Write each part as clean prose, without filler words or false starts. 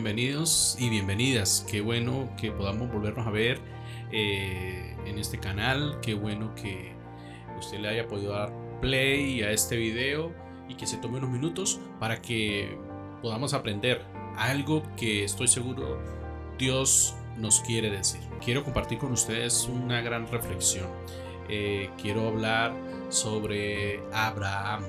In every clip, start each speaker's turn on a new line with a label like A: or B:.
A: bienvenidos y bienvenidas. Qué bueno que podamos volvernos a ver en este canal. Qué bueno que usted le haya podido dar play a este video y que se tome unos minutos para que podamos aprender algo que estoy seguro Dios nos quiere decir. Quiero compartir con ustedes una gran reflexión. Quiero hablar sobre Abraham.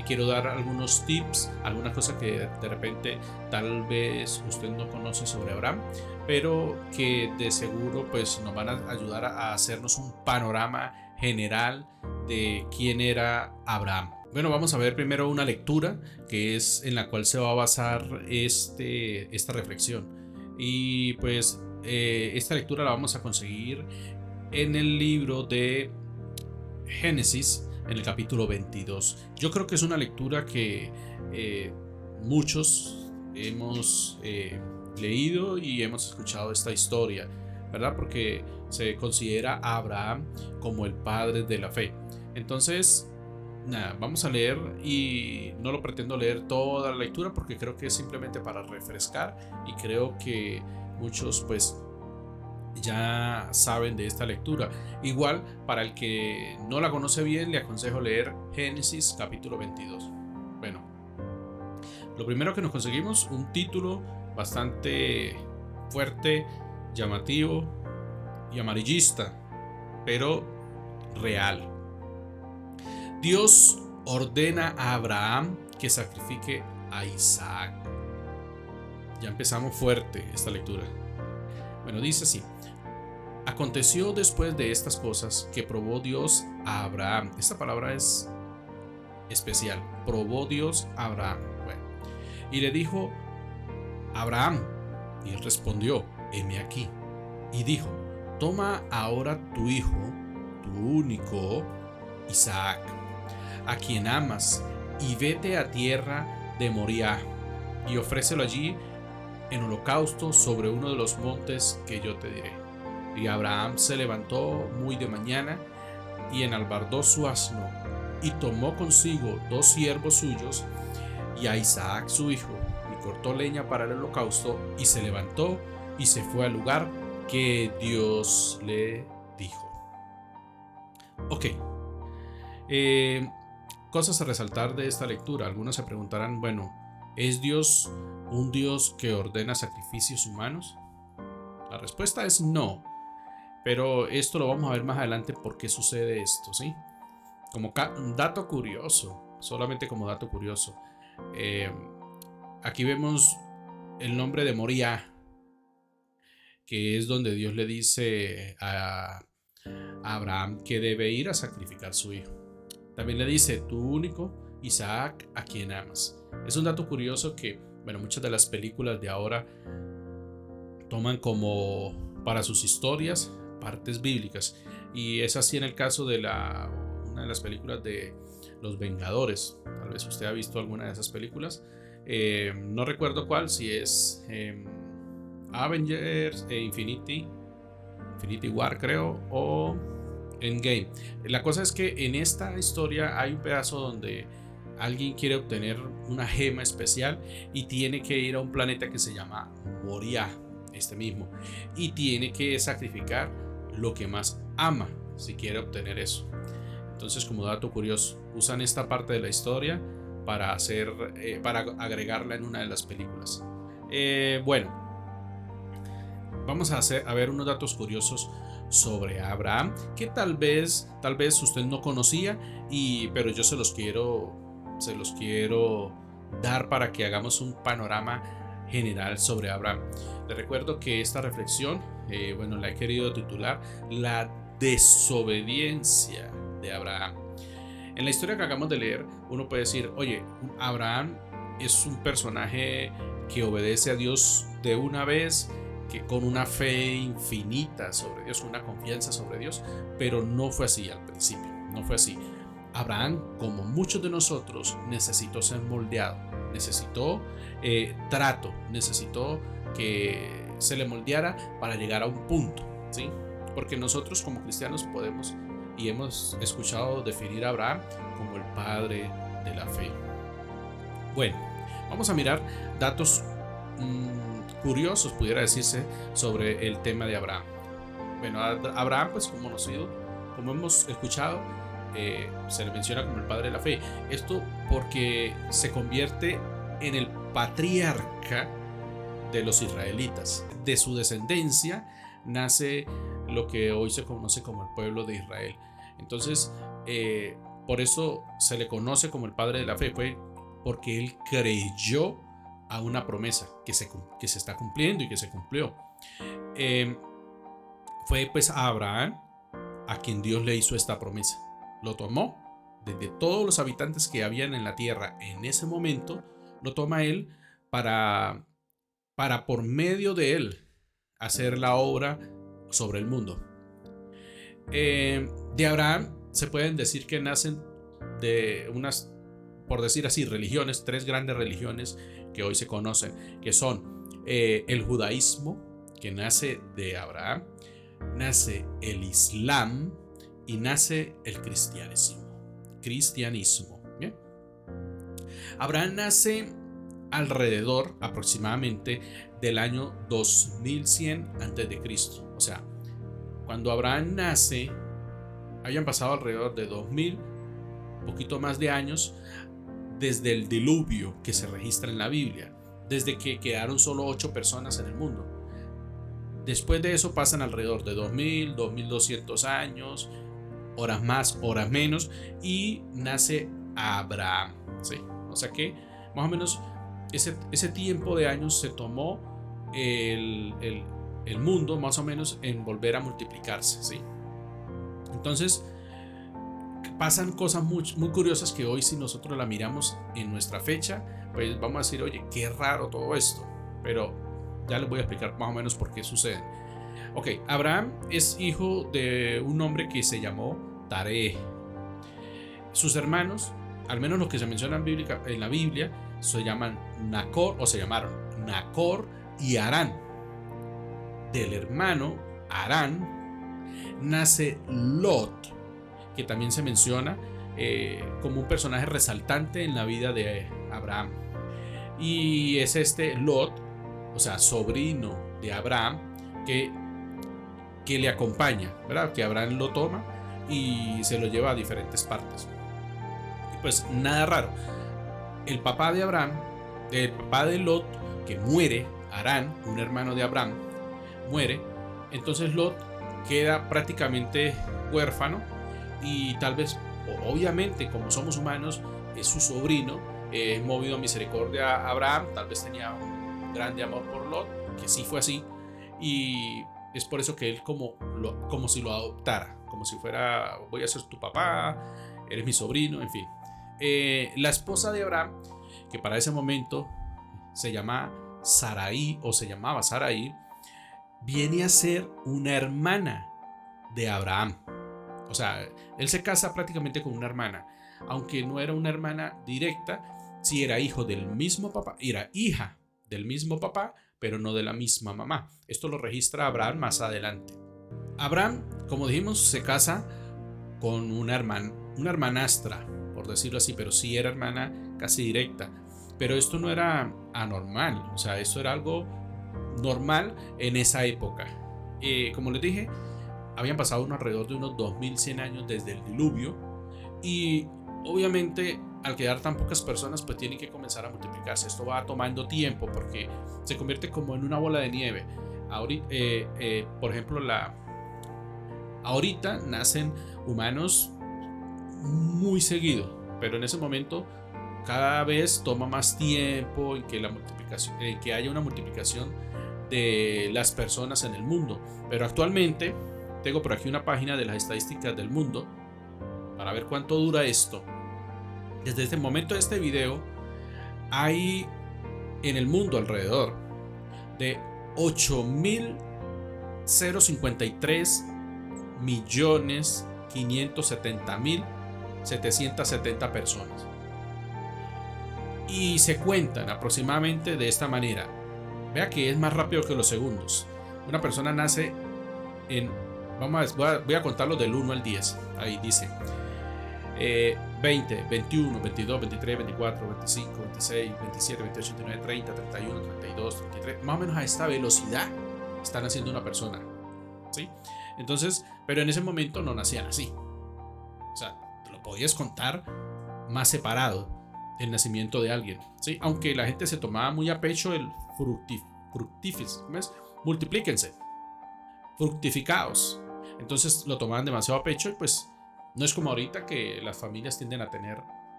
A: Quiero dar algunos tips, algunas cosas que de repente tal vez usted no conoce sobre Abraham, pero que de seguro pues nos van a ayudar a hacernos un panorama general de quién era Abraham. Bueno, vamos a ver primero una lectura que es en la cual se va a basar esta reflexión. Y pues esta lectura la vamos a conseguir en el libro de Génesis, en el capítulo 22. Yo creo que es una lectura que muchos hemos leído y hemos escuchado esta historia, ¿verdad? Porque se considera a Abraham como el padre de la fe. Entonces, nada, vamos a leer y no lo pretendo leer toda la lectura porque creo que es simplemente para refrescar y creo que muchos pues ya saben de esta lectura. Igual, para el que no la conoce bien, le aconsejo leer Génesis capítulo 22. Bueno, lo primero que nos conseguimos, un título bastante fuerte, llamativo y amarillista, pero real. Dios ordena a Abraham que sacrifique a Isaac. Ya empezamos fuerte esta lectura. Bueno, dice así: aconteció después de estas cosas que probó Dios a Abraham. Esta palabra es especial. Probó Dios a Abraham. Bueno, y le dijo: Abraham. Y él respondió: heme aquí. Y dijo: toma ahora tu hijo, tu único, Isaac, a quien amas, y vete a tierra de Moriah, y ofrécelo allí en holocausto sobre uno de los montes que yo te diré. Y Abraham se levantó muy de mañana y enalbardó su asno y tomó consigo 2 siervos suyos y a Isaac su hijo, y cortó leña para el holocausto, y se levantó y se fue al lugar que Dios le dijo. Ok, cosas a resaltar de esta lectura. Algunos se preguntarán, bueno, ¿es Dios un Dios que ordena sacrificios humanos? La respuesta es no. Pero esto lo vamos a ver más adelante por qué sucede esto, ¿sí? Como dato curioso, solamente como dato curioso. Aquí vemos el nombre de Moriah, que es donde Dios le dice a Abraham que debe ir a sacrificar a su hijo. También le dice: tu único, Isaac, a quien amas. Es un dato curioso que, bueno, muchas de las películas de ahora toman como para sus historias partes bíblicas, y es así en el caso de una de las películas de Los Vengadores. Tal vez usted ha visto alguna de esas películas, no recuerdo cuál, si es Avengers, Infinity War creo, o Endgame. La cosa es que en esta historia hay un pedazo donde alguien quiere obtener una gema especial y tiene que ir a un planeta que se llama Moriah, mismo, y tiene que sacrificar lo que más ama si quiere obtener eso. Entonces, como dato curioso, usan esta parte de la historia para para agregarla en una de las películas. Bueno, vamos a ver unos datos curiosos sobre Abraham que tal vez usted no conocía, pero yo se los quiero dar para que hagamos un panorama general sobre Abraham. Le recuerdo que esta reflexión, la he querido titular La desobediencia de Abraham. En la historia que acabamos de leer, uno puede decir: oye, Abraham es un personaje que obedece a Dios de una vez, que con una fe infinita sobre Dios, una confianza sobre Dios, pero no fue así al principio, no fue así. Abraham, como muchos de nosotros, necesitó ser moldeado, necesitó trato, necesitó que se le moldeara para llegar a un punto, ¿sí? Porque nosotros como cristianos podemos y hemos escuchado definir a Abraham como el padre de la fe. Bueno, Vamos a mirar datos curiosos, pudiera decirse, sobre el tema de Abraham. Bueno, Abraham, pues como hemos escuchado, se le menciona como el padre de la fe. Esto porque se convierte en el patriarca de los israelitas. De su descendencia nace lo que hoy se conoce como el pueblo de Israel. Entonces, por eso se le conoce como el padre de la fe, fue porque él creyó a una promesa que se está cumpliendo y que se cumplió. Fue pues a Abraham a quien Dios le hizo esta promesa. Lo tomó desde todos los habitantes que habían en la tierra en ese momento, lo toma él para por medio de él hacer la obra sobre el mundo. De Abraham se pueden decir que nacen de unas, por decir así, religiones, 3 grandes religiones que hoy se conocen, que son el judaísmo, que nace de Abraham, nace el islam y nace el cristianismo. ¿Bien? Abraham nace alrededor aproximadamente del año 2100 a.C. O sea, cuando Abraham nace, habían pasado alrededor de 2000, poquito más de años, desde el diluvio que se registra en la Biblia, desde que quedaron solo 8 personas en el mundo. Después de eso pasan alrededor de 2000, 2200 años, horas más, horas menos, y nace Abraham, ¿sí? O sea que más o menos ese tiempo de años se tomó el mundo más o menos en volver a multiplicarse, ¿sí? Entonces pasan cosas muy, muy curiosas que hoy, si nosotros la miramos en nuestra fecha, pues vamos a decir, oye, qué raro todo esto, pero ya les voy a explicar más o menos por qué sucede. Ok, Abraham es hijo de un hombre que se llamó Taré. Sus hermanos, al menos los que se mencionan en la Biblia, se llaman Nacor, o se llamaron Nacor y Harán. Del hermano Harán nace Lot, que también se menciona como un personaje resaltante en la vida de Abraham. Y es este Lot, o sea, sobrino de Abraham, que le acompaña, ¿verdad? Que Abraham lo toma y se lo lleva a diferentes partes. Y pues nada raro. El papá de Abraham, el papá de Lot, que muere, Harán, un hermano de Abraham, muere. Entonces Lot queda prácticamente huérfano y tal vez, obviamente, como somos humanos, es su sobrino, movido a misericordia a Abraham, tal vez tenía un grande amor por Lot, que sí fue así, y es por eso que él como si lo adoptara, como si fuera, voy a ser tu papá, eres mi sobrino, en fin. La esposa de Abraham, que para ese momento se llama Sarai, o se llamaba Sarai, viene a ser una hermana de Abraham. O sea, él se casa prácticamente con una hermana, aunque no era una hermana directa, sí era hijo del mismo papá, era hija del mismo papá, pero no de la misma mamá. Esto lo registra Abraham más adelante. Abraham, como dijimos, se casa con una hermanastra, por decirlo así, pero sí era hermana casi directa. Pero esto no era anormal, o sea, esto era algo normal en esa época. Como les dije, habían pasado alrededor de unos 2100 años desde el diluvio, y obviamente al quedar tan pocas personas, pues tienen que comenzar a multiplicarse. Esto va tomando tiempo porque se convierte como en una bola de nieve. Ahorita, por ejemplo, ahorita nacen humanos muy seguido, pero en ese momento cada vez toma más tiempo en que haya una multiplicación de las personas en el mundo. Pero actualmente tengo por aquí una página de las estadísticas del mundo para ver cuánto dura esto. Desde este momento de este video hay en el mundo alrededor de 8.053.570.770 personas. Y se cuentan aproximadamente de esta manera. Vea que es más rápido que los segundos. Una persona nace en... voy a contarlo del 1 al 10. Ahí dice: 20, 21, 22, 23, 24, 25, 26, 27, 28, 29, 30, 31, 32, 33. Más o menos a esta velocidad están haciendo una persona, ¿sí? Entonces, pero en ese momento no nacían así. O sea, te lo podías contar más separado el nacimiento de alguien, ¿sí? Aunque la gente se tomaba muy a pecho el fructífice, ¿cómo es? Multiplíquense, fructificados. Entonces lo tomaban demasiado a pecho y pues no es como ahorita que las familias tienden a tener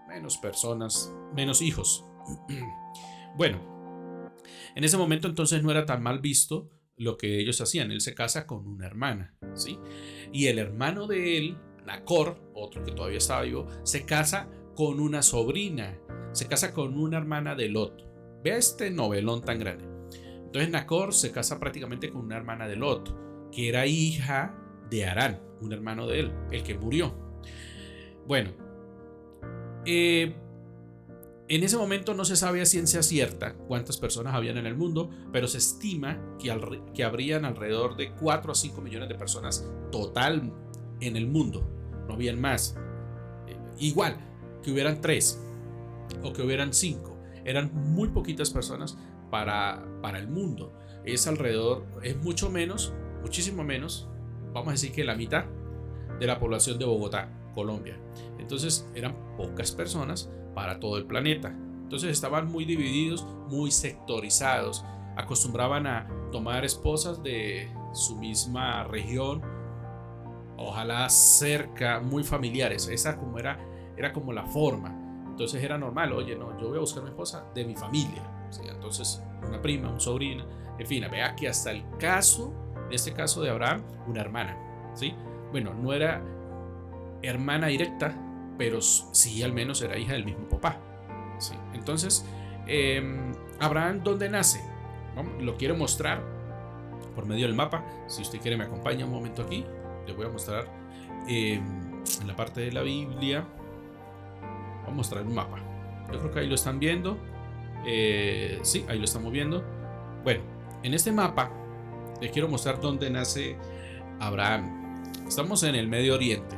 A: menos personas, menos hijos. Bueno, en ese momento entonces no era tan mal visto lo que ellos hacían. Él se casa con una hermana, ¿sí? Y el hermano de él, Nacor, otro que todavía estaba vivo, se casa con una sobrina, se casa con una hermana de Lot. Vea este novelón tan grande. Entonces Nacor se casa prácticamente con una hermana de Lot, que era hija de Harán, un hermano de él, el que murió. Bueno, en ese momento no se sabe a ciencia cierta cuántas personas habían en el mundo, pero se estima que habrían alrededor de 4 a 5 millones de personas total en el mundo. No habían más. Igual, que hubieran 3 o que hubieran 5. Eran muy poquitas personas para el mundo. Es alrededor, es mucho menos, muchísimo menos, vamos a decir que la mitad de la población de Bogotá, Colombia. Entonces eran pocas personas para todo el planeta. Entonces estaban muy divididos, muy sectorizados. Acostumbraban a tomar esposas de su misma región, ojalá cerca, muy familiares. Esa como era como la forma. Entonces era normal, oye, no, yo voy a buscar una esposa de mi familia. ¿Sí? Entonces una prima, una sobrina, en fin, vea que hasta el caso, en este caso de Abraham, una hermana, ¿sí? Bueno, no era hermana directa, pero sí al menos era hija del mismo papá, ¿sí? Entonces, Abraham, ¿dónde nace? ¿No? Lo quiero mostrar por medio del mapa. Si usted quiere me acompaña un momento aquí. Le voy a mostrar en la parte de la Biblia. Voy a mostrar un mapa. Yo creo que ahí lo están viendo. Sí, ahí lo estamos viendo. Bueno, en este mapa les quiero mostrar dónde nace Abraham. Estamos en el Medio Oriente,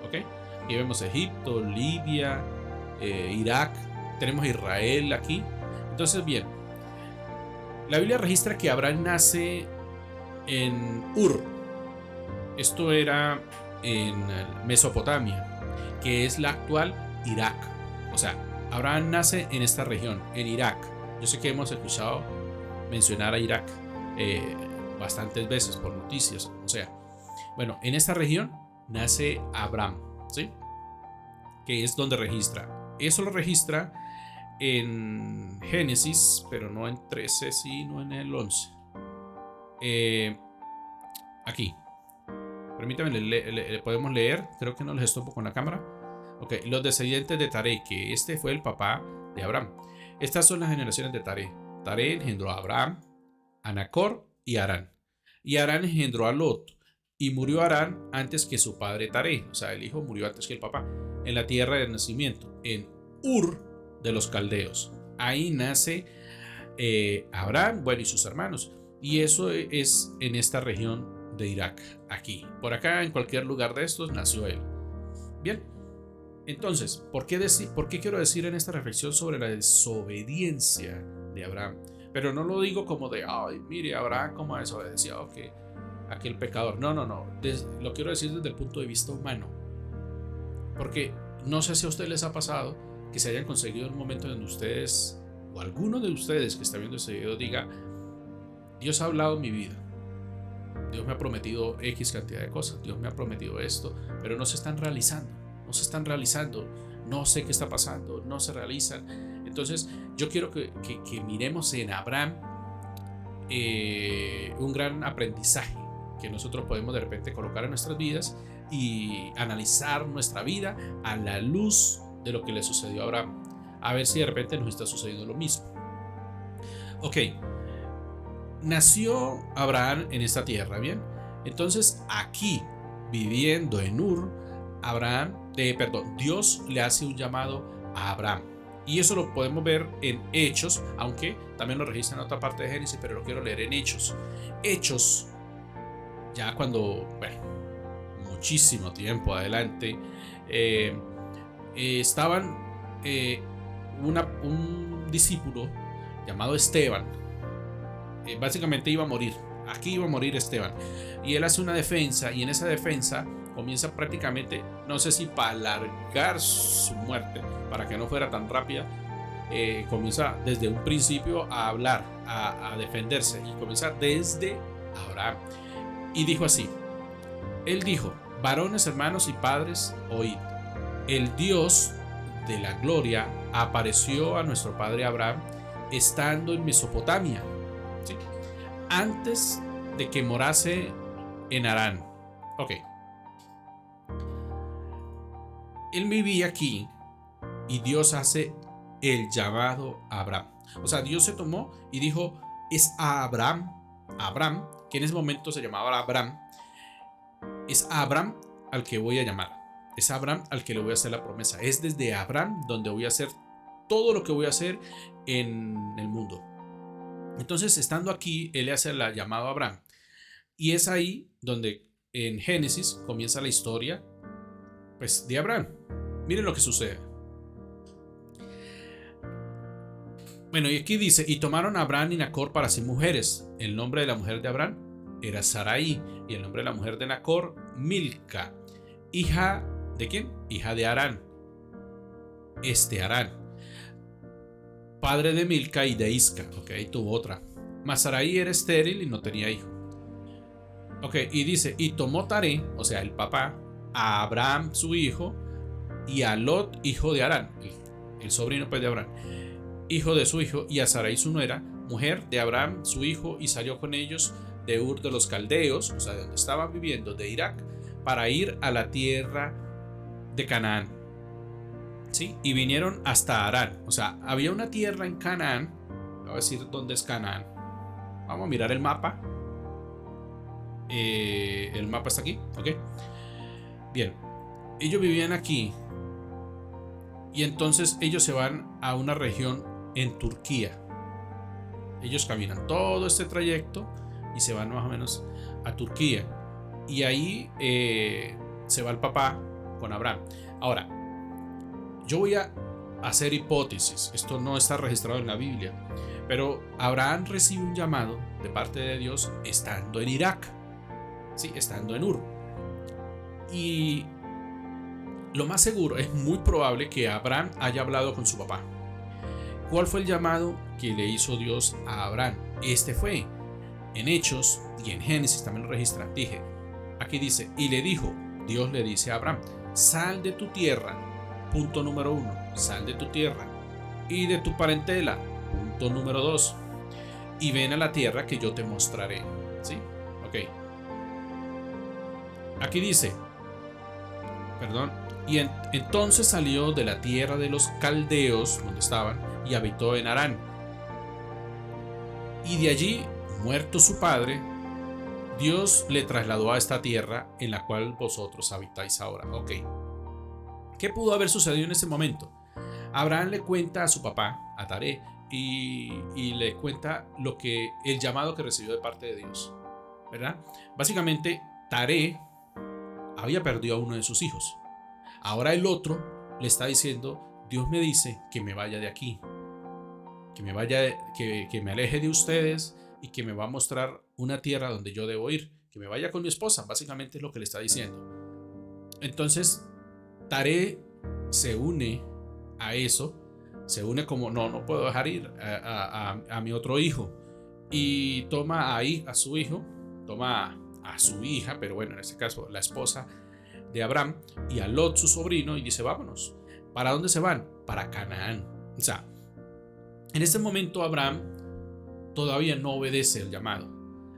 A: ¿ok? Aquí vemos Egipto, Libia, Irak, tenemos Israel aquí. Entonces, bien, la Biblia registra que Abraham nace en Ur. Esto era en Mesopotamia, que es la actual Irak. O sea, Abraham nace en esta región, en Irak. Yo sé que hemos escuchado mencionar a Irak bastantes veces por noticias, o sea, bueno, en esta región nace Abraham, ¿sí? Que es donde registra. Eso lo registra en Génesis, pero no en 13, sino en el 11. Aquí. Permítanme, le podemos leer. Creo que no les estopo con la cámara. Ok, los descendientes de Taré, que este fue el papá de Abraham. Estas son las generaciones de Taré. Taré engendró a Abraham, a Nacor y a Harán. Y Harán engendró a Lot. Y murió Harán antes que su padre Taré. O sea, el hijo murió antes que el papá. En la tierra de nacimiento, en Ur de los Caldeos. Ahí nace Abraham, bueno, y sus hermanos. Y eso es en esta región de Irak. Aquí. Por acá, en cualquier lugar de estos, nació él. Bien. Entonces, ¿por qué quiero decir en esta reflexión sobre la desobediencia de Abraham? Pero no lo digo como de, ay, mire, Abraham como desobedeció, que aquel pecador. No. Lo quiero decir desde el punto de vista humano. Porque no sé si a ustedes les ha pasado que se hayan conseguido un momento donde ustedes, o alguno de ustedes que está viendo este video, diga, Dios ha hablado en mi vida. Dios me ha prometido X cantidad de cosas. Dios me ha prometido esto, pero no se están realizando. No sé qué está pasando, no se realizan. Entonces yo quiero que miremos en Abraham un gran aprendizaje que nosotros podemos de repente colocar en nuestras vidas y analizar nuestra vida a la luz de lo que le sucedió a Abraham, a ver si de repente nos está sucediendo lo mismo. Ok, nació Abraham en esta tierra, ¿bien? Entonces aquí, viviendo en Ur, Dios le hace un llamado a Abraham. Y eso lo podemos ver en Hechos, aunque también lo registra en otra parte de Génesis, pero lo quiero leer en Hechos. Hechos, ya cuando, bueno, muchísimo tiempo adelante, estaban un discípulo llamado Esteban. Básicamente iba a morir. Aquí iba a morir Esteban. Y él hace una defensa, y en esa defensa comienza prácticamente, no sé si para alargar su muerte, para que no fuera tan rápida, comienza desde un principio a hablar, a defenderse, y comienza desde Abraham. Y dijo así, él dijo: varones, hermanos y padres, oíd. El Dios de la gloria apareció a nuestro padre Abraham estando en Mesopotamia, ¿sí?, antes de que morase en Harán. Ok. Él vivía aquí y Dios hace el llamado a Abraham. O sea, Dios se tomó y dijo: es a Abraham, que en ese momento se llamaba Abraham, es a Abraham al que voy a llamar. Es a Abraham al que le voy a hacer la promesa. Es desde Abraham donde voy a hacer todo lo que voy a hacer en el mundo. Entonces, estando aquí, él le hace el llamado a Abraham. Y es ahí donde en Génesis comienza la historia, pues, de Abraham. Miren lo que sucede. Bueno, y aquí dice: y tomaron a Abraham y Nacor para sí mujeres. El nombre de la mujer de Abraham era Sarai, y el nombre de la mujer de Nacor, Milca, hija ¿de quién? Hija de Harán. Harán, padre de Milca y de Isca. Ok, tuvo otra. Mas Sarai era estéril y no tenía hijo. Ok, y dice: y tomó Taré, o sea, el papá, a Abraham su hijo, y a Lot, hijo de Harán, el sobrino pues de Abraham, hijo de su hijo, y a Sarai su nuera, mujer de Abraham su hijo, y salió con ellos de Ur de los Caldeos, o sea, de donde estaban viviendo, de Irak, para ir a la tierra de Canaán. ¿Sí? Y vinieron hasta Harán. O sea, había una tierra en Canaán. Voy a decir dónde es Canaán. Vamos a mirar el mapa. El mapa está aquí. Ok. Bien. Ellos vivían aquí. Y entonces ellos se van a una región en Turquía. Ellos caminan todo este trayecto y se van más o menos a Turquía. Y ahí se va el papá con Abraham. Ahora, yo voy a hacer hipótesis. Esto no está registrado en la Biblia. Pero Abraham recibe un llamado de parte de Dios estando en Irak. Sí, estando en Ur. Y lo más seguro, es muy probable que Abraham haya hablado con su papá. ¿Cuál fue el llamado que le hizo Dios a Abraham? Este fue en Hechos y en Génesis también lo registra. Aquí dice: y le dijo, Dios le dice a Abraham: sal de tu tierra. Punto número 1, sal de tu tierra y de tu parentela. Punto número 2, y ven a la tierra que yo te mostraré. ¿Sí? Ok. Aquí dice, y entonces salió de la tierra de los caldeos, donde estaban, y habitó en Harán. Y de allí, muerto su padre, Dios le trasladó a esta tierra en la cual vosotros habitáis ahora. Ok. ¿Qué pudo haber sucedido en ese momento? Abraham le cuenta a su papá, a Taré, y le cuenta el llamado que recibió de parte de Dios, ¿verdad? Básicamente, Taré había perdido a uno de sus hijos. Ahora el otro le está diciendo: Dios me dice que me vaya de aquí, que me aleje de ustedes, y que me va a mostrar una tierra donde yo debo ir, que me vaya con mi esposa. Básicamente es lo que le está diciendo. Entonces Taré se une a eso, se une como: no puedo dejar ir a mi otro hijo, y toma ahí a su hijo, toma a su hija, pero bueno, en este caso la esposa de Abraham, y a Lot su sobrino, y dice: vámonos. ¿Para dónde se van? Para Canaán. O sea, en este momento Abraham todavía no obedece el llamado.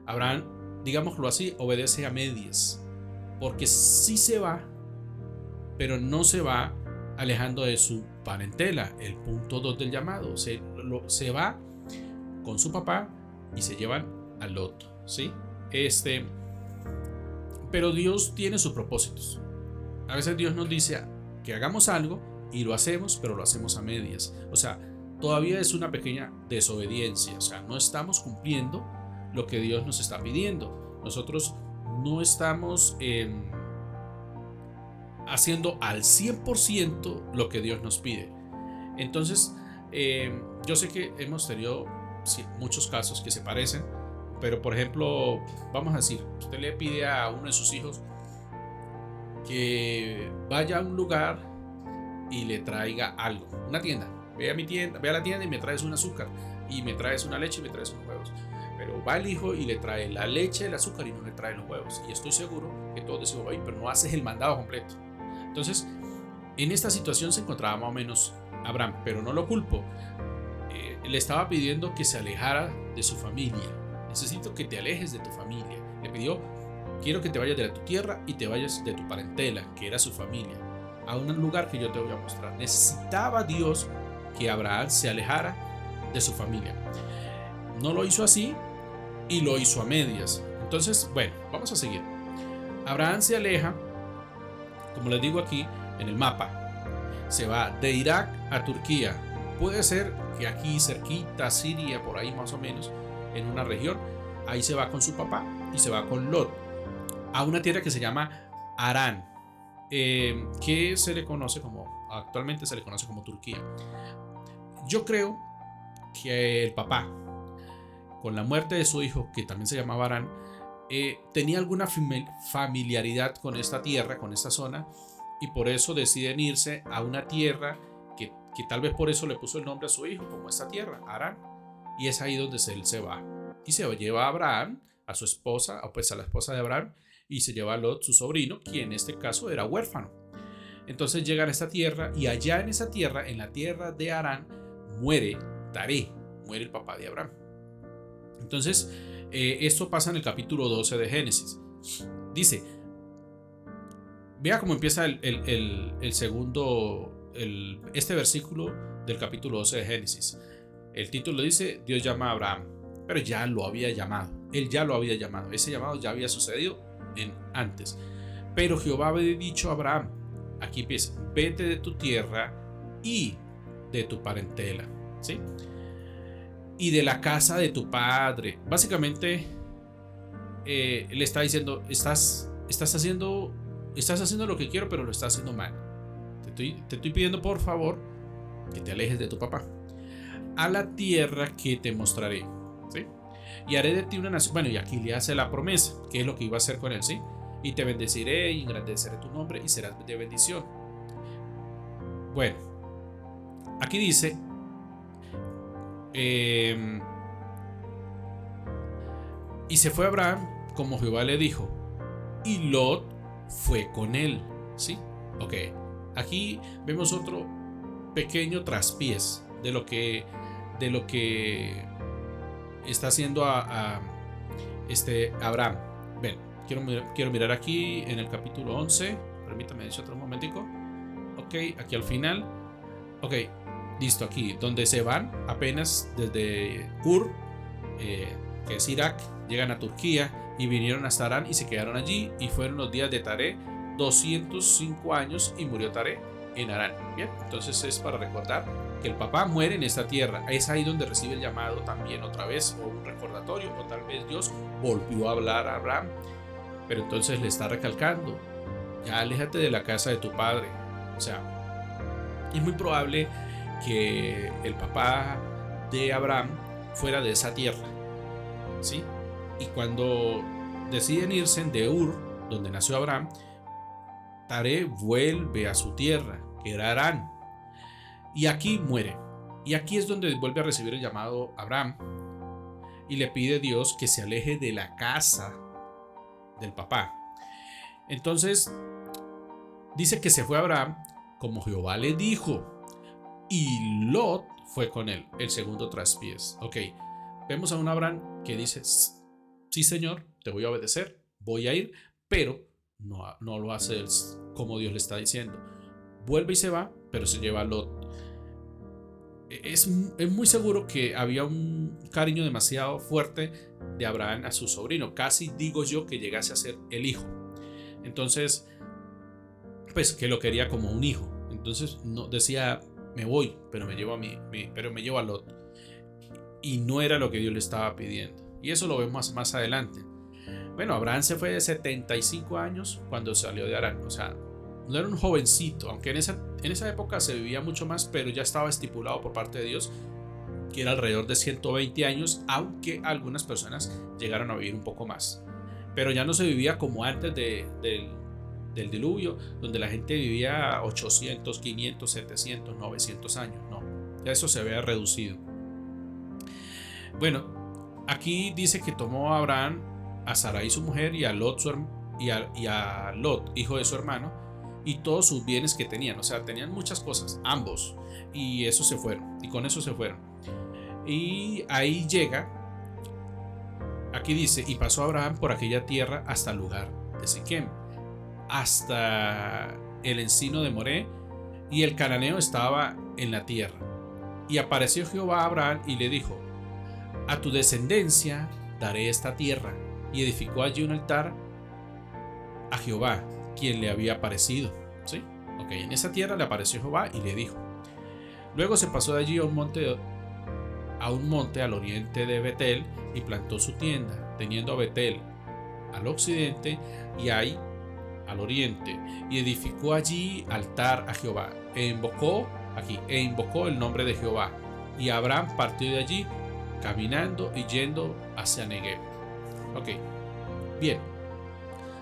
A: Abraham, digámoslo así, obedece a medias, porque sí se va, pero no se va alejando de su parentela. El punto 2 del llamado, se va con su papá y se llevan a Lot, ¿sí? Pero Dios tiene sus propósitos. A veces Dios nos dice que hagamos algo y lo hacemos, pero lo hacemos a medias. O sea, todavía es una pequeña desobediencia. O sea, no estamos cumpliendo lo que Dios nos está pidiendo. Nosotros no estamos haciendo al 100% lo que Dios nos pide. Entonces, yo sé que hemos tenido muchos casos que se parecen, pero por ejemplo, vamos a decir, usted le pide a uno de sus hijos que vaya a un lugar y le traiga algo, una tienda. Ve a mi tienda, ve a la tienda y me traes un azúcar, y me traes una leche y me traes unos huevos. Pero va el hijo y le trae la leche, el azúcar y no le trae los huevos. Y estoy seguro que todos decimos, oye, pero no haces el mandado completo. Entonces, en esta situación se encontraba más o menos Abraham, pero no lo culpo. Le estaba pidiendo que se alejara de su familia. Necesito que te alejes de tu familia. Le pidió, quiero que te vayas de tu tierra y te vayas de tu parentela, que era su familia, a un lugar que yo te voy a mostrar. Necesitaba Dios que Abraham se alejara de su familia. No lo hizo así y lo hizo a medias. Entonces, bueno, vamos a seguir. Abraham se aleja, como les digo aquí en el mapa, se va de Irak a Turquía. Puede ser que aquí cerquita, Siria, por ahí más o menos, en una región. Ahí se va con su papá y se va con Lot a una tierra que se llama Harán, que se le conoce como, actualmente se le conoce como Turquía. Yo creo que el papá, con la muerte de su hijo, que también se llamaba Harán, tenía alguna familiaridad con esta tierra, con esta zona, y por eso deciden irse a una tierra que tal vez por eso le puso el nombre a su hijo, como esta tierra, Harán. Y es ahí donde él se va. Y se lleva a Abraham, a su esposa, o pues a la esposa de Abraham, y se lleva a Lot, su sobrino, quien en este caso era huérfano. Entonces llegan a esta tierra, y allá en esa tierra, en la tierra de Harán, muere Taré, muere el papá de Abraham. Entonces, esto pasa en el capítulo 12 de Génesis. Dice, vea cómo empieza el segundo, este versículo del capítulo 12 de Génesis. El título dice, Dios llama a Abraham, pero ya lo había llamado. Él ya lo había llamado. Ese llamado ya había sucedido antes. Pero Jehová había dicho a Abraham, aquí empieza, vete de tu tierra y de tu parentela, ¿sí? Y de la casa de tu padre. Básicamente, le está diciendo, estás haciendo lo que quiero, pero lo estás haciendo mal. Te estoy pidiendo por favor que te alejes de tu papá, a la tierra que te mostraré, ¿sí? Y haré de ti una nación. Bueno, y aquí le hace la promesa, que es lo que iba a hacer con él, ¿sí? Y te bendeciré y engrandeceré tu nombre y serás de bendición. Bueno, aquí dice, y se fue Abraham como Jehová le dijo, y Lot fue con él, ¿sí? Ok, aquí vemos otro pequeño traspiés de lo que está haciendo Abraham. Ven, quiero mirar aquí en el capítulo 11. Permítame decir otro momentico. Ok, aquí al final. Ok, listo, aquí donde se van apenas desde Ur, que es Irak, llegan a Turquía y vinieron hasta Harán y se quedaron allí, y fueron los días de Taré 205 años y murió Taré en Harán. Bien, entonces es para recordar que el papá muere en esta tierra. Es ahí donde recibe el llamado también otra vez, o un recordatorio, o tal vez Dios volvió a hablar a Abraham, pero entonces le está recalcando, ya aléjate de la casa de tu padre. O sea, es muy probable que el papá de Abraham fuera de esa tierra, ¿sí? Y cuando deciden irse de Ur, donde nació Abraham, Taré vuelve a su tierra, que era Harán, y aquí muere. Y aquí es donde vuelve a recibir el llamado Abraham, y le pide a Dios que se aleje de la casa del papá. Entonces dice que se fue Abraham como Jehová le dijo, y Lot fue con él, el segundo traspiés. Ok, vemos a un Abraham que dice, sí señor, te voy a obedecer, voy a ir, pero no lo hace como Dios le está diciendo. Vuelve y se va, pero se lleva a Lot. Es muy seguro que había un cariño demasiado fuerte de Abraham a su sobrino, casi digo yo que llegase a ser el hijo. Entonces, pues que lo quería como un hijo. Entonces no decía, me voy, pero me llevo a Lot. Y no era lo que Dios le estaba pidiendo. Y eso lo vemos más adelante. Bueno, Abraham se fue de 75 años cuando salió de Harán. O sea, no era un jovencito, aunque en esa época se vivía mucho más, pero ya estaba estipulado por parte de Dios que era alrededor de 120 años, aunque algunas personas llegaron a vivir un poco más. Pero ya no se vivía como antes del diluvio, donde la gente vivía 800, 500, 700, 900 años. No, ya eso se había reducido. Bueno, aquí dice que tomó a Abraham, a Sarai su mujer y a Lot, y a Lot, hijo de su hermano, y todos sus bienes que tenían. O sea, tenían muchas cosas, ambos, y eso se fueron, y con eso se fueron. Y ahí llega, aquí dice, y pasó Abraham por aquella tierra hasta el lugar de Siquem, hasta el encino de Moré, y el cananeo estaba en la tierra. Y apareció Jehová a Abraham y le dijo: a tu descendencia daré esta tierra. Y edificó allí un altar a Jehová, quien le había aparecido. ¿Sí? Ok, en esa tierra le apareció Jehová y le dijo. Luego se pasó de allí a un monte al oriente de Betel y plantó su tienda, teniendo a Betel al occidente y Ai al oriente, y edificó allí altar a Jehová, e invocó el nombre de Jehová. Y Abraham partió de allí caminando y yendo hacia Negev. Ok, bien,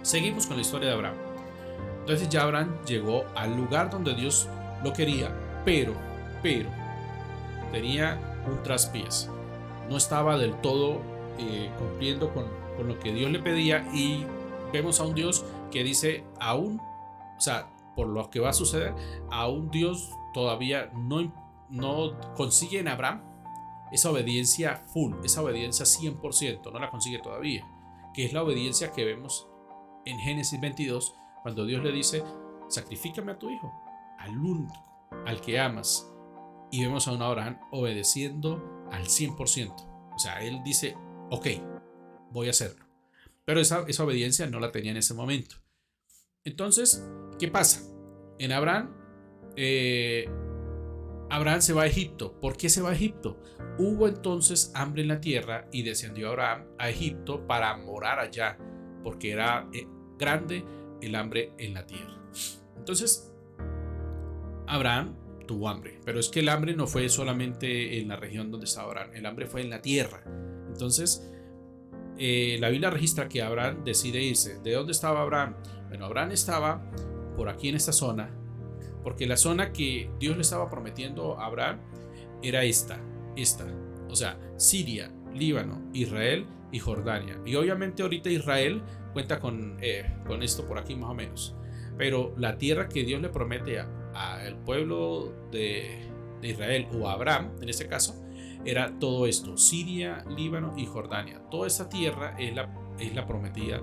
A: seguimos con la historia de Abraham. Entonces ya Abraham llegó al lugar donde Dios lo quería, pero tenía un traspiés. No estaba del todo cumpliendo con lo que Dios le pedía, y vemos a un Dios que dice aún, o sea, por lo que va a suceder, aún Dios todavía no consigue en Abraham esa obediencia full, esa obediencia 100%, no la consigue todavía, que es la obediencia que vemos en Génesis 22, cuando Dios le dice: sacrifícame a tu hijo, al único, al que amas. Y vemos a un Abraham obedeciendo al 100%. O sea, él dice: ok, voy a hacerlo. Pero esa obediencia no la tenía en ese momento. Entonces, ¿qué pasa? En Abraham, Abraham se va a Egipto. ¿Por qué se va a Egipto? Hubo entonces hambre en la tierra y descendió Abraham a Egipto para morar allá, porque era grande el hambre en la tierra. Entonces, Abraham tuvo hambre, pero es que el hambre no fue solamente en la región donde estaba Abraham, el hambre fue en la tierra. Entonces, la Biblia registra que Abraham decide irse. ¿De dónde estaba Abraham? Bueno, Abraham estaba por aquí en esta zona, porque la zona que Dios le estaba prometiendo a Abraham era esta, o sea, Siria, Líbano, Israel y Jordania. Y obviamente ahorita Israel cuenta con esto por aquí más o menos, pero la tierra que Dios le promete al pueblo de Israel, o a Abraham en este caso, era todo esto: Siria, Líbano y Jordania. Toda esta tierra es la prometida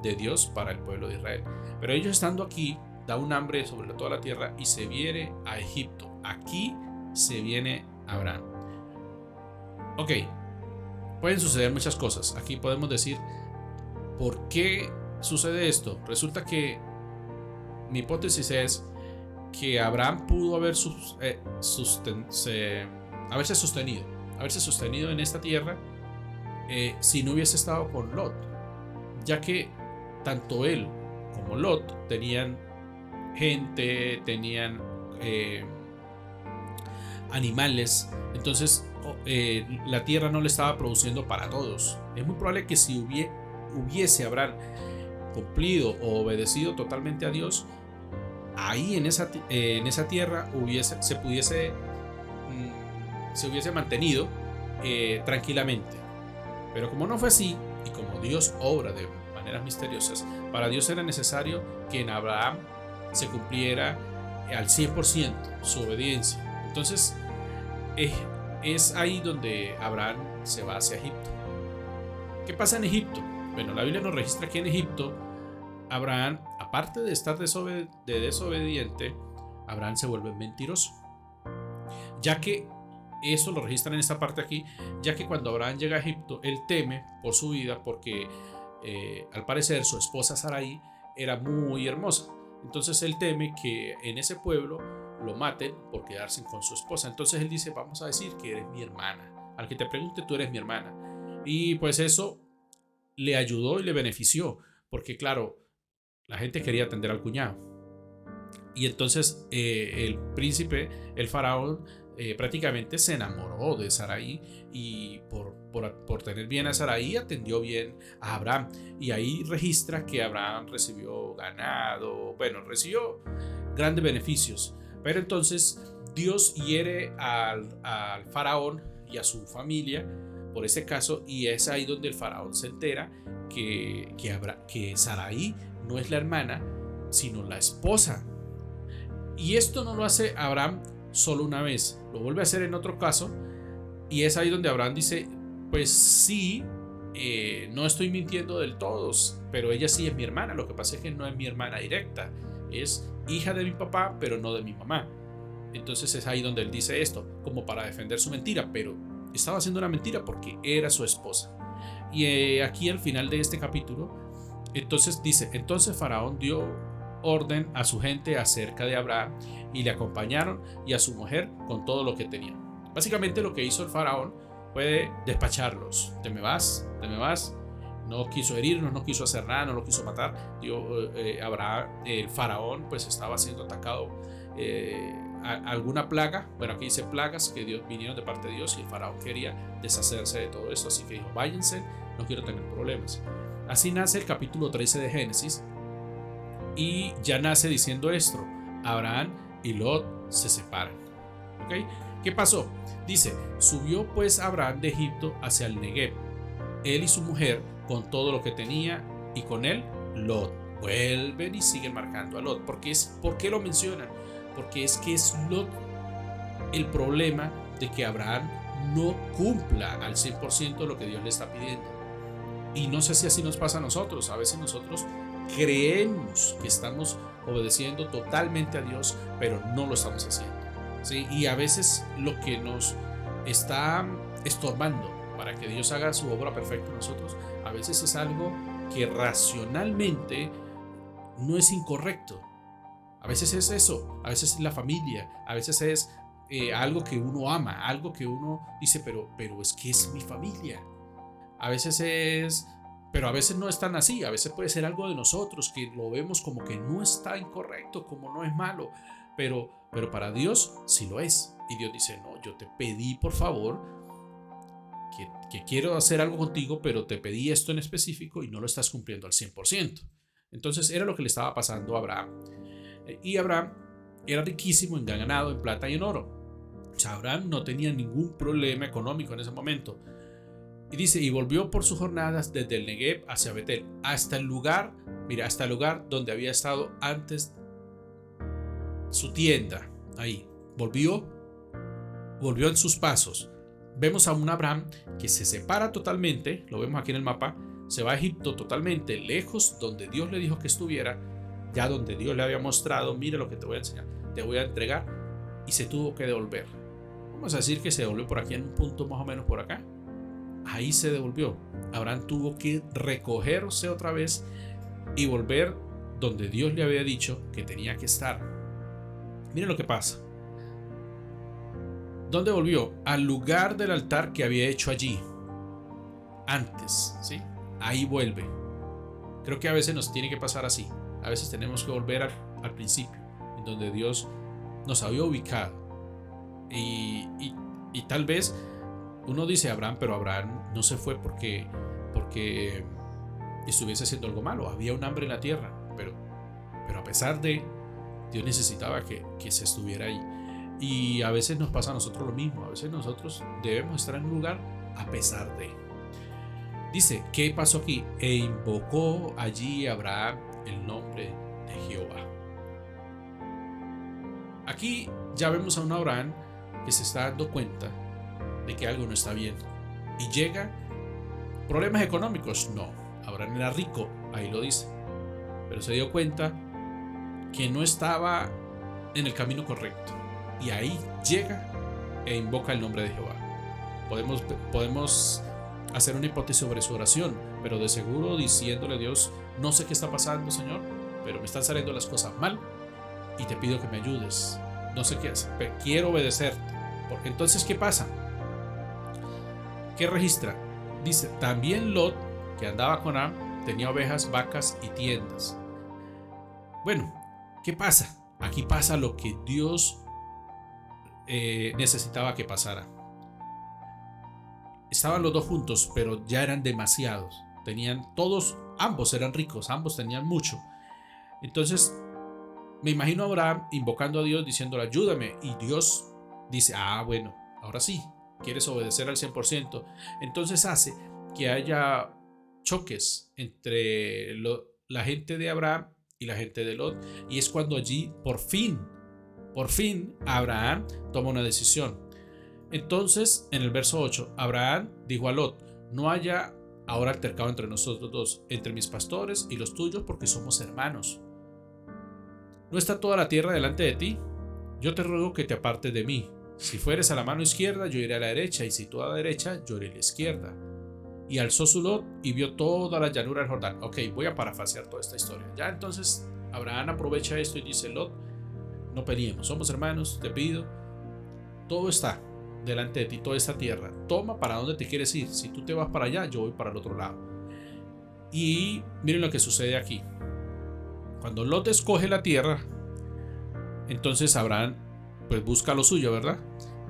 A: de Dios para el pueblo de Israel. Pero ellos estando aquí, da un hambre sobre toda la tierra y se viene a Egipto. Aquí se viene Abraham. Ok, pueden suceder muchas cosas. Aquí podemos decir: ¿por qué sucede esto? Resulta que mi hipótesis es que Abraham pudo haberse sostenido en esta tierra si no hubiese estado con Lot, ya que tanto él como Lot tenían gente, tenían animales. Entonces la tierra no le estaba produciendo para todos. Es muy probable que si hubiese Abraham cumplido o obedecido totalmente a Dios, ahí en esa tierra se hubiese mantenido tranquilamente. Pero como no fue así, y como Dios obra de maneras misteriosas, para Dios era necesario que en Abraham se cumpliera al 100% su obediencia. Entonces es ahí donde Abraham se va hacia Egipto. ¿Qué pasa en Egipto? Bueno, la Biblia nos registra que en Egipto Abraham, aparte de estar desobediente, Abraham se vuelve mentiroso, ya que eso lo registran en esta parte aquí, ya que cuando Abraham llega a Egipto, él teme por su vida, porque al parecer su esposa Sarai era muy hermosa. Entonces él teme que en ese pueblo lo maten por quedarse con su esposa. Entonces él dice: vamos a decir que eres mi hermana, al que te pregunte, tú eres mi hermana. Y pues eso le ayudó y le benefició, porque claro, La gente quería atender al cuñado. Y entonces el príncipe, el faraón, prácticamente se enamoró de Sarai y por tener bien a Sarai atendió bien a Abraham. Y ahí registra que Abraham recibió ganado, bueno, recibió grandes beneficios. Pero entonces Dios hiere al faraón y a su familia por ese caso, y es ahí donde el faraón se entera que Sarai no es la hermana, sino la esposa. Y esto no lo hace Abraham solo una vez, lo vuelve a hacer en otro caso, y es ahí donde Abraham dice, pues sí, no estoy mintiendo del todo, pero ella sí es mi hermana, lo que pasa es que no es mi hermana directa, es hija de mi papá, pero no de mi mamá. Entonces es ahí donde él dice esto, como para defender su mentira, pero estaba haciendo una mentira porque era su esposa. Y aquí al final de este capítulo, entonces dice, entonces Faraón dio orden a su gente acerca de Abraham y le acompañaron, y a su mujer con todo lo que tenían. Básicamente lo que hizo el faraón fue despacharlos. Te me vas, te me vas. No quiso herirnos, no quiso hacer nada, no lo quiso matar. Abraham, el faraón, pues estaba siendo atacado alguna plaga. Bueno, aquí dice plagas que vinieron de parte de Dios, y el faraón quería deshacerse de todo eso, así que dijo, váyanse, no quiero tener problemas. Así nace el capítulo 13 de Génesis, y ya nace diciendo esto: Abraham y Lot se separan. ¿Okay? ¿Qué pasó? Dice, subió pues Abraham de Egipto hacia el Negev, él y su mujer con todo lo que tenía, y con él Lot. Vuelven y siguen marcando a Lot. ¿Por qué lo mencionan? Porque es que es Lot el problema de que Abraham no cumpla al 100% lo que Dios le está pidiendo. Y no sé si así nos pasa a nosotros. A veces nosotros creemos que estamos obedeciendo totalmente a Dios, pero no lo estamos haciendo, ¿sí? Y a veces lo que nos está estorbando para que Dios haga su obra perfecta en nosotros, a veces es algo que racionalmente no es incorrecto. A veces es eso, a veces es la familia, a veces es algo que uno ama, algo que uno dice, pero es que es mi familia. A veces es, pero a veces no es tan así. A veces puede ser algo de nosotros que lo vemos como que no está incorrecto, como no es malo, pero para Dios sí lo es. Y Dios dice, no, yo te pedí por favor que quiero hacer algo contigo, pero te pedí esto en específico y no lo estás cumpliendo al 100%. Entonces era lo que le estaba pasando a Abraham. Y Abraham era riquísimo en ganado, en plata y en oro. O sea, Abraham no tenía ningún problema económico en ese momento. Y dice, y volvió por sus jornadas desde el Negev hacia Betel, hasta el lugar donde había estado antes su tienda. Ahí, volvió en sus pasos. Vemos a un Abraham que se separa totalmente, lo vemos aquí en el mapa, se va a Egipto totalmente lejos donde Dios le dijo que estuviera, ya donde Dios le había mostrado, mira lo que te voy a enseñar, te voy a entregar, y se tuvo que devolver. Vamos a decir que se devolvió por aquí en un punto más o menos por acá. Ahí se devolvió. Abraham tuvo que recogerse otra vez y volver donde Dios le había dicho que tenía que estar. Miren lo que pasa. ¿Dónde volvió? Al lugar del altar que había hecho allí antes, ¿sí? Ahí vuelve. Creo que a veces nos tiene que pasar así. A veces tenemos que volver al principio, en donde Dios nos había ubicado. Y tal vez uno dice Abraham, pero Abraham no se fue porque estuviese haciendo algo malo. Había un hambre en la tierra, pero a pesar de, Dios necesitaba que se estuviera ahí. Y a veces nos pasa a nosotros lo mismo. A veces nosotros debemos estar en un lugar a pesar de. Dice, ¿qué pasó aquí? E invocó allí Abraham el nombre de Jehová. Aquí ya vemos a un Abraham que se está dando cuenta de que algo no está bien. Y llega. ¿Problemas económicos? No. Abraham era rico, ahí lo dice. Pero se dio cuenta que no estaba en el camino correcto. Y ahí llega e invoca el nombre de Jehová. Podemos hacer una hipótesis sobre su oración, pero de seguro diciéndole a Dios, no sé qué está pasando, Señor, pero me están saliendo las cosas mal y te pido que me ayudes. No sé qué hacer, pero quiero obedecerte. Porque entonces, ¿qué pasa? ¿Qué registra? Dice, también Lot, que andaba con Abraham, tenía ovejas, vacas y tiendas. Bueno, ¿qué pasa? Aquí pasa lo que Dios necesitaba que pasara. Estaban los dos juntos, pero ya eran demasiados. Tenían todos, ambos eran ricos, ambos tenían mucho. Entonces, me imagino a Abraham invocando a Dios, diciéndole, ayúdame. Y Dios dice, bueno, ahora sí, quieres obedecer al 100%. Entonces hace que haya choques entre la gente de Abraham y la gente de Lot. Y es cuando allí, por fin, Abraham toma una decisión. Entonces, en el verso 8, Abraham dijo a Lot, no haya ahora altercado entre nosotros dos, entre mis pastores y los tuyos, porque somos hermanos. ¿No está toda la tierra delante de ti? Yo te ruego que te apartes de mí. Si fueres a la mano izquierda, yo iré a la derecha, y si tú a la derecha, yo iré a la izquierda. Y alzó su Lot y vio toda la llanura del Jordán. Ok, voy a parafrasear toda esta historia. Ya entonces Abraham aprovecha esto y dice, Lot, no peleemos, somos hermanos, te pido, todo está delante de ti, toda esta tierra, toma para dónde te quieres ir. Si tú te vas para allá, yo voy para el otro lado. Y miren lo que sucede aquí. Cuando Lot escoge la tierra, entonces Abraham pues busca lo suyo, ¿verdad?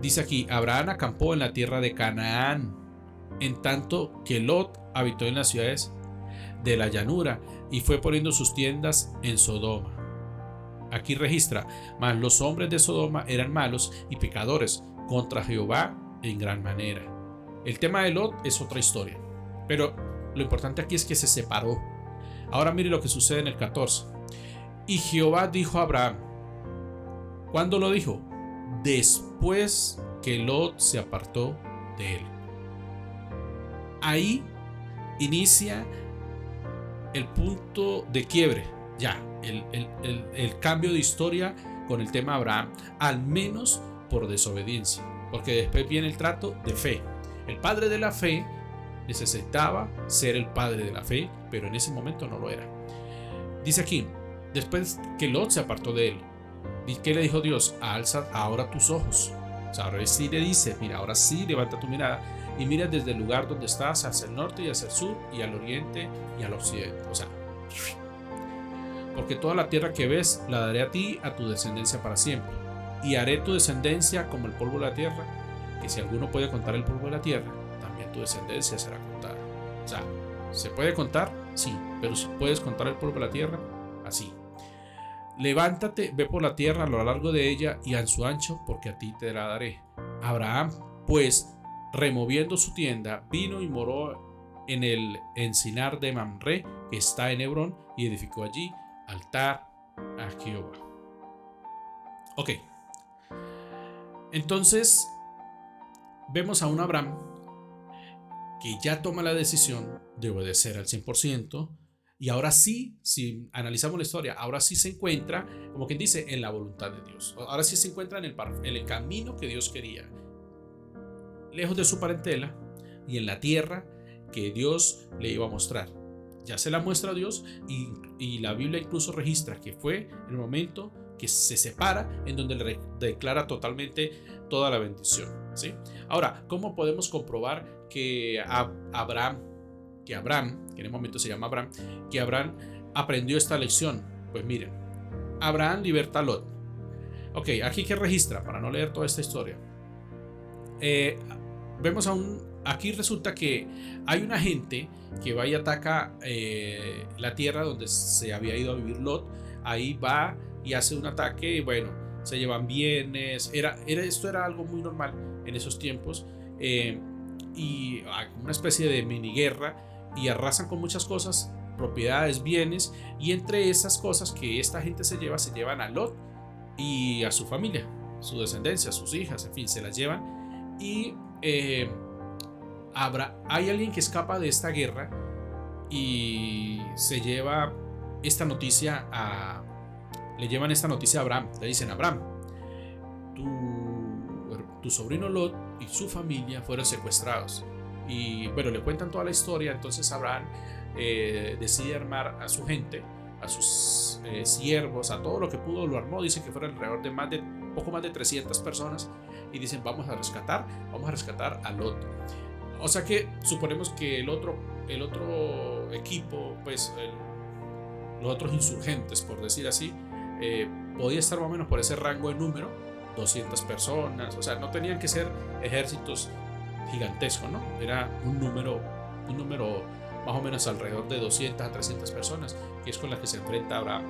A: Dice aquí, Abraham acampó en la tierra de Canaán, en tanto que Lot habitó en las ciudades de la llanura y fue poniendo sus tiendas en Sodoma. Aquí registra, mas los hombres de Sodoma eran malos y pecadores contra Jehová en gran manera. El tema de Lot es otra historia, pero lo importante aquí es que se separó. Ahora mire lo que sucede en el 14. Y Jehová dijo a Abraham, ¿cuándo lo dijo? Después que Lot se apartó de él. Ahí inicia el punto de quiebre, ya, el cambio de historia con el tema Abraham, al menos por desobediencia, porque después viene el trato de fe. El padre de la fe necesitaba ser el padre de la fe, pero en ese momento no lo era. Dice aquí, después que Lot se apartó de él, ¿qué le dijo Dios? Alza ahora tus ojos. O sea, ahora sí le dice, mira, ahora sí levanta tu mirada y mira desde el lugar donde estás hacia el norte y hacia el sur y al oriente y al occidente. O sea, porque toda la tierra que ves la daré a ti, a tu descendencia para siempre. Y haré tu descendencia como el polvo de la tierra, que si alguno puede contar el polvo de la tierra, también tu descendencia será contada. O sea, ¿se puede contar? Sí, pero si puedes contar el polvo de la tierra, así. Levántate, ve por la tierra a lo largo de ella y a su ancho, porque a ti te la daré. Abraham, pues, removiendo su tienda, vino y moró en el encinar de Mamre, que está en Hebrón, y edificó allí altar a Jehová. Ok. Entonces, vemos a un Abraham que ya toma la decisión de obedecer al 100%. Y ahora sí, si analizamos la historia, ahora sí se encuentra, como quien dice, en la voluntad de Dios. Ahora sí se encuentra en el camino que Dios quería, lejos de su parentela y en la tierra que Dios le iba a mostrar. Ya se la muestra a Dios y la Biblia incluso registra que fue el momento que se separa, en donde le declara totalmente toda la bendición, ¿sí? Ahora, ¿cómo podemos comprobar que Abraham, que en el momento se llama Abraham, que Abraham aprendió esta lección? Pues miren, Abraham liberta a Lot. Ok, aquí que registra, para no leer toda esta historia. Vemos aquí resulta que hay una gente que va y ataca la tierra donde se había ido a vivir Lot. Ahí va y hace un ataque y bueno, se llevan bienes. Esto era algo muy normal en esos tiempos. Y una especie de mini guerra, y arrasan con muchas cosas, propiedades, bienes, y entre esas cosas que esta gente se llevan a Lot y a su familia, su descendencia, sus hijas, en fin, se las llevan. Y hay alguien que escapa de esta guerra y se lleva esta noticia le llevan esta noticia a Abraham. Le dicen: Abraham, tu sobrino Lot y su familia fueron secuestrados. Y bueno, le cuentan toda la historia. Entonces Abraham decide armar a su gente, a sus siervos, a todo lo que pudo lo armó. Dice que fueron alrededor de poco más de 300 personas. Y dicen: vamos a rescatar a Lot. O sea que suponemos que el otro equipo, pues los otros insurgentes, por decir así, podía estar más o menos por ese rango de número, 200 personas, o sea, no tenían que ser ejércitos gigantescos, ¿no? Era un número más o menos alrededor de 200 a 300 personas, que es con las que se enfrenta Abraham.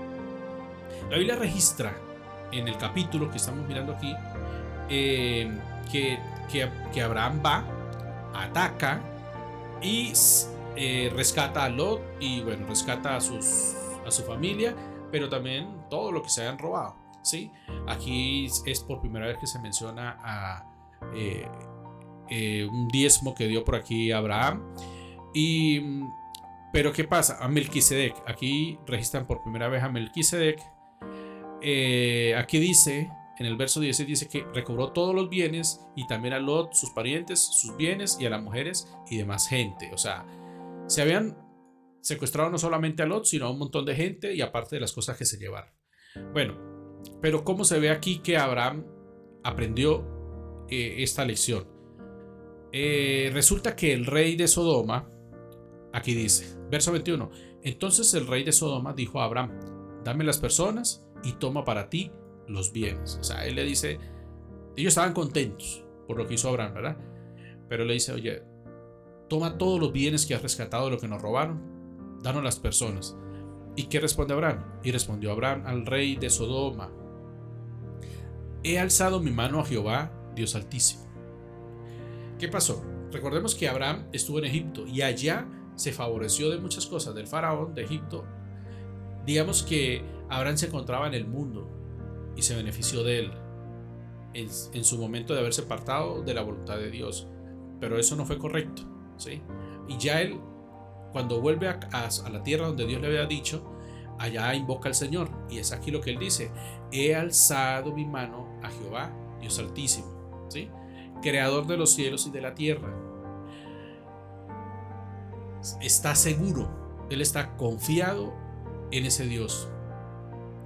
A: La Biblia registra en el capítulo que estamos mirando aquí que Abraham va, ataca y rescata a Lot y bueno, rescata a su familia, pero también todo lo que se habían robado, ¿sí? Aquí es por primera vez que se menciona a un diezmo que dio por aquí Abraham. Pero ¿qué pasa? A Melquisedec, aquí registran por primera vez a Melquisedec. Aquí dice, en el verso 16 dice que recobró todos los bienes y también a Lot, sus parientes, sus bienes y a las mujeres y demás gente. O sea, se habían secuestrado no solamente a Lot, sino a un montón de gente y aparte de las cosas que se llevaron. Bueno, pero ¿cómo se ve aquí que Abraham aprendió esta lección? Resulta que el rey de Sodoma, aquí dice, verso 21, entonces el rey de Sodoma dijo a Abraham, dame las personas y toma para ti los bienes. O sea, él le dice, ellos estaban contentos por lo que hizo Abraham, ¿verdad? Pero le dice, oye, toma todos los bienes que has rescatado de lo que nos robaron, danos las personas. ¿Y qué responde Abraham? Y respondió Abraham al rey de Sodoma, he alzado mi mano a Jehová, Dios Altísimo. ¿Qué pasó? Recordemos que Abraham estuvo en Egipto y allá se favoreció de muchas cosas del faraón de Egipto. Digamos que Abraham se encontraba en el mundo y se benefició de él en su momento de haberse apartado de la voluntad de Dios, pero eso no fue correcto, ¿sí? Y ya él, cuando vuelve a la tierra donde Dios le había dicho, allá invoca al Señor, y es aquí lo que él dice, he alzado mi mano a Jehová, Dios Altísimo, ¿sí? Creador de los cielos y de la tierra. Está seguro, él está confiado en ese Dios,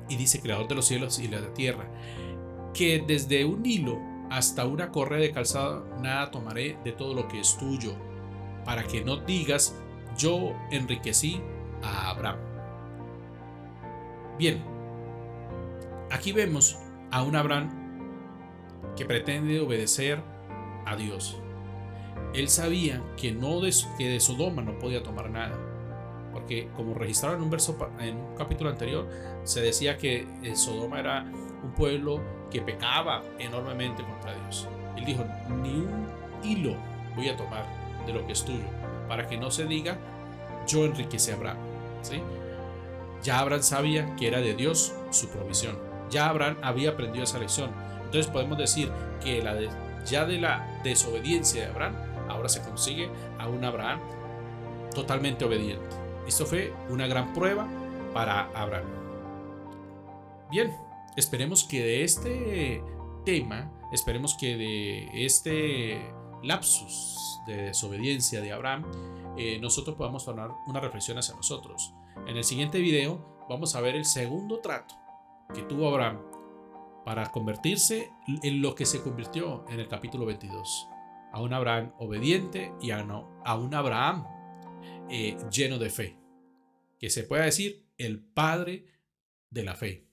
A: y dice creador de los cielos y de la tierra, que desde un hilo hasta una correa de calzado nada tomaré de todo lo que es tuyo, para que no digas yo enriquecí a Abraham. Bien, aquí vemos a un Abraham que pretende obedecer a Dios. Él sabía que de Sodoma no podía tomar nada, porque como registraron en un capítulo anterior, se decía que Sodoma era un pueblo que pecaba enormemente contra Dios. Él dijo, ni un hilo voy a tomar de lo que es tuyo, para que no se diga yo enriquecí a Abraham, ¿sí? Ya Abraham sabía que era de Dios su provisión. Ya Abraham había aprendido esa lección. Entonces podemos decir que ya de la desobediencia de Abraham, ahora se consigue a un Abraham totalmente obediente. Esto fue una gran prueba para Abraham. Bien, esperemos que de este tema, esperemos que de este lapsus de desobediencia de Abraham, nosotros podamos tomar una reflexión hacia nosotros. En el siguiente video vamos a ver el segundo trato que tuvo Abraham para convertirse en lo que se convirtió en el capítulo 22. A un Abraham obediente y a un Abraham lleno de fe, que se puede decir el padre de la fe.